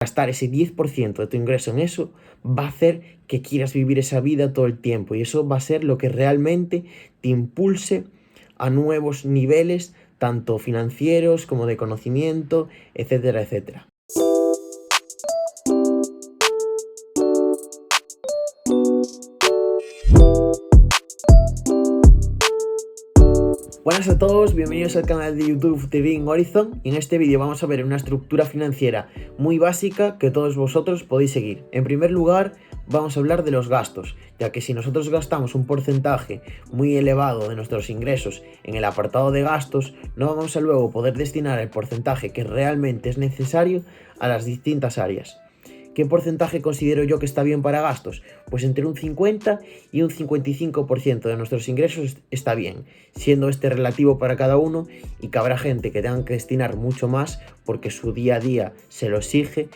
Gastar ese 10% de tu ingreso en eso va a hacer que quieras vivir esa vida todo el tiempo y eso va a ser lo que realmente te impulse a nuevos niveles, tanto financieros como de conocimiento, etcétera, etcétera. Buenas a todos, bienvenidos al canal de YouTube Trading Horizon y en este vídeo vamos a ver una estructura financiera muy básica que todos vosotros podéis seguir. En primer lugar vamos a hablar de los gastos, ya que si nosotros gastamos un porcentaje muy elevado de nuestros ingresos en el apartado de gastos, no vamos a luego poder destinar el porcentaje que realmente es necesario a las distintas áreas. ¿Qué porcentaje considero yo que está bien para gastos? Pues entre un 50 y un 55% de nuestros ingresos está bien, siendo este relativo para cada uno y que habrá gente que tenga que destinar mucho más porque su día a día se lo exige.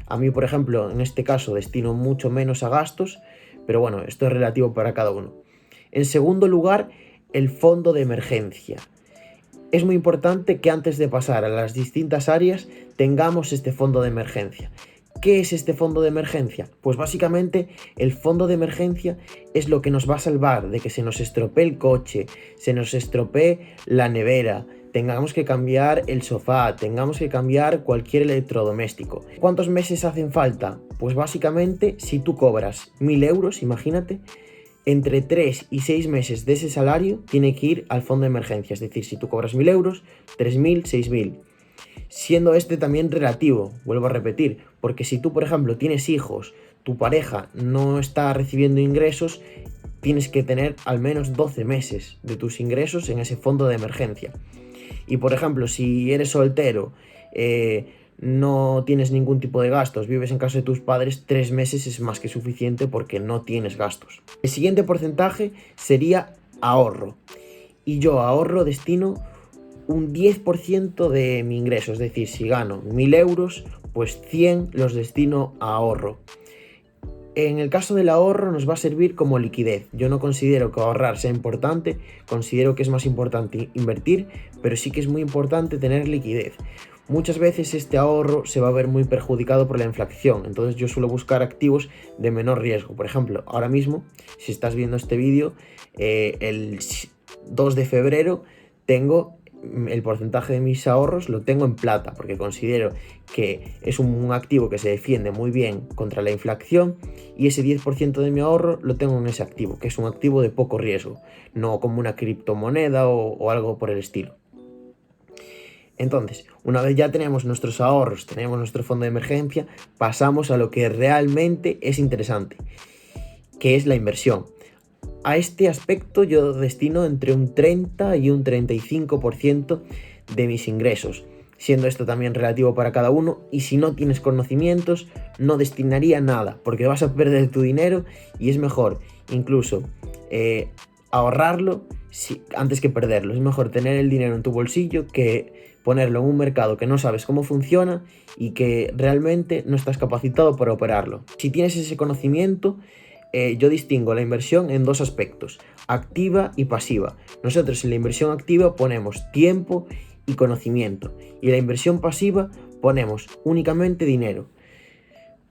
A mí, por ejemplo, en este caso destino mucho menos a gastos, pero bueno, esto es relativo para cada uno. En segundo lugar, el fondo de emergencia. Es muy importante que antes de pasar a las distintas áreas tengamos este fondo de emergencia. ¿Qué es este fondo de emergencia? Pues básicamente el fondo de emergencia es lo que nos va a salvar de que se nos estropee el coche, se nos estropee la nevera, tengamos que cambiar el sofá, tengamos que cambiar cualquier electrodoméstico. ¿Cuántos meses hacen falta? Pues básicamente si tú cobras 1.000 euros, imagínate, entre 3 y 6 meses de ese salario tiene que ir al fondo de emergencia. Es decir, si tú cobras 1.000 euros, 3.000, 6.000. Siendo este también relativo, vuelvo a repetir, porque si tú, por ejemplo, tienes hijos, tu pareja no está recibiendo ingresos, tienes que tener al menos 12 meses de tus ingresos en ese fondo de emergencia. Y, por ejemplo, si eres soltero, no tienes ningún tipo de gastos, vives en casa de tus padres, 3 meses es más que suficiente porque no tienes gastos. El siguiente porcentaje sería ahorro. Y yo ahorro destino un 10% de mi ingreso, es decir, si gano 1.000 euros, pues 100 los destino a ahorro. En el caso del ahorro nos va a servir como liquidez. Yo no considero que ahorrar sea importante, considero que es más importante invertir, pero sí que es muy importante tener liquidez. Muchas veces este ahorro se va a ver muy perjudicado por la inflación, entonces yo suelo buscar activos de menor riesgo. Por ejemplo, ahora mismo, si estás viendo este vídeo, el 2 de febrero tengo el porcentaje de mis ahorros lo tengo en plata porque considero que es un activo que se defiende muy bien contra la inflación y ese 10% de mi ahorro lo tengo en ese activo, que es un activo de poco riesgo, no como una criptomoneda o algo por el estilo. Entonces, una vez ya tenemos nuestros ahorros, tenemos nuestro fondo de emergencia, pasamos a lo que realmente es interesante, que es la inversión. A este aspecto yo destino entre un 30 y un 35% de mis ingresos, siendo esto también relativo para cada uno, y si no tienes conocimientos no destinaría nada, porque vas a perder tu dinero y es mejor incluso ahorrarlo antes que perderlo. Es mejor tener el dinero en tu bolsillo que ponerlo en un mercado que no sabes cómo funciona y que realmente no estás capacitado para operarlo. Si tienes ese conocimiento, yo distingo la inversión en dos aspectos, activa y pasiva. Nosotros en la inversión activa ponemos tiempo y conocimiento y en la inversión pasiva ponemos únicamente dinero.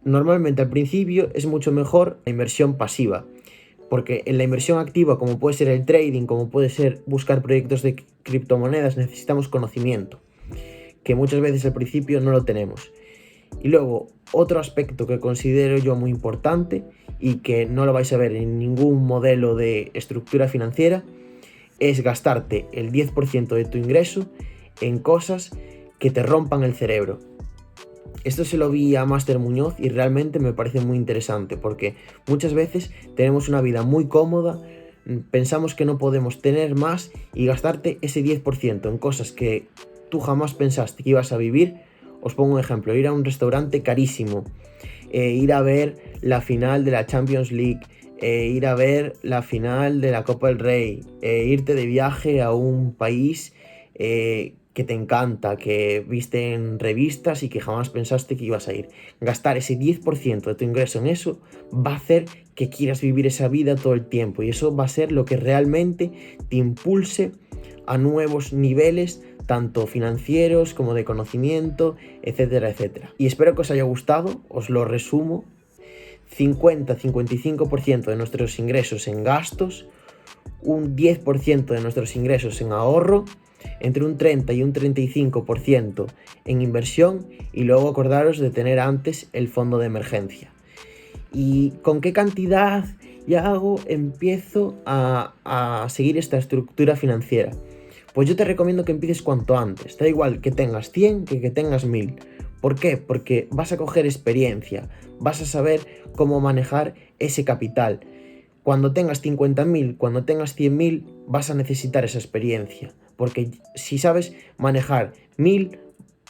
Normalmente al principio es mucho mejor la inversión pasiva, porque en la inversión activa, como puede ser el trading, como puede ser buscar proyectos de criptomonedas, necesitamos conocimiento, que muchas veces al principio no lo tenemos. Y luego, otro aspecto que considero yo muy importante y que no lo vais a ver en ningún modelo de estructura financiera es gastarte el 10% de tu ingreso en cosas que te rompan el cerebro. Esto se lo vi a Máster Muñoz y realmente me parece muy interesante porque muchas veces tenemos una vida muy cómoda, pensamos que no podemos tener más y gastarte ese 10% en cosas que tú jamás pensaste que ibas a vivir. Os pongo un ejemplo, ir a un restaurante carísimo, ir a ver la final de la Champions League, ir a ver la final de la Copa del Rey, irte de viaje a un país que te encanta, que viste en revistas y que jamás pensaste que ibas a ir. Gastar ese 10% de tu ingreso en eso va a hacer que quieras vivir esa vida todo el tiempo y eso va a ser lo que realmente te impulse a nuevos niveles, tanto financieros como de conocimiento, etcétera, etcétera. Y espero que os haya gustado, os lo resumo. 50-55% de nuestros ingresos en gastos, un 10% de nuestros ingresos en ahorro, entre un 30 y un 35% en inversión, y luego acordaros de tener antes el fondo de emergencia. ¿Y con qué cantidad empiezo a seguir esta estructura financiera? Pues yo te recomiendo que empieces cuanto antes. Da igual que tengas 100 que tengas 1000. ¿Por qué? Porque vas a coger experiencia, vas a saber cómo manejar ese capital. Cuando tengas 50.000, cuando tengas 100.000, vas a necesitar esa experiencia. Porque si sabes manejar 1000,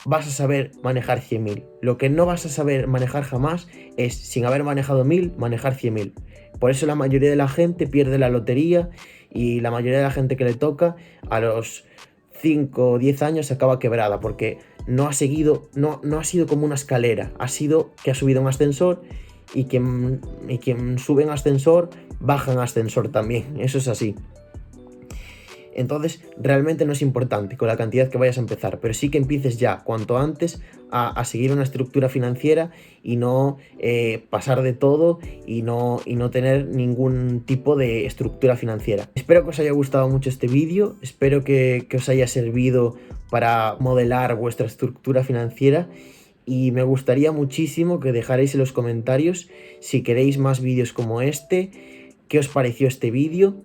vas a saber manejar 100.000. Lo que no vas a saber manejar jamás es, sin haber manejado 1000, manejar 100.000. Por eso la mayoría de la gente pierde la lotería, y la mayoría de la gente que le toca a los 5 o 10 años acaba quebrada, porque no ha sido como una escalera, ha sido que ha subido un ascensor, y quien sube en ascensor baja en ascensor también. Eso es así. Entonces realmente no es importante con la cantidad que vayas a empezar, pero sí que empieces ya cuanto antes a seguir una estructura financiera, y no pasar de todo y no tener ningún tipo de estructura financiera. Espero que os haya gustado mucho este vídeo, espero que os haya servido para modelar vuestra estructura financiera, y me gustaría muchísimo que dejarais en los comentarios si queréis más vídeos como este, qué os pareció este vídeo.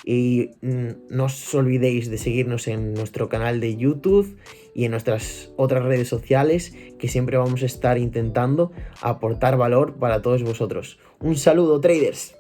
Y no os olvidéis de seguirnos en nuestro canal de YouTube y en nuestras otras redes sociales, que siempre vamos a estar intentando aportar valor para todos vosotros. Un saludo, traders.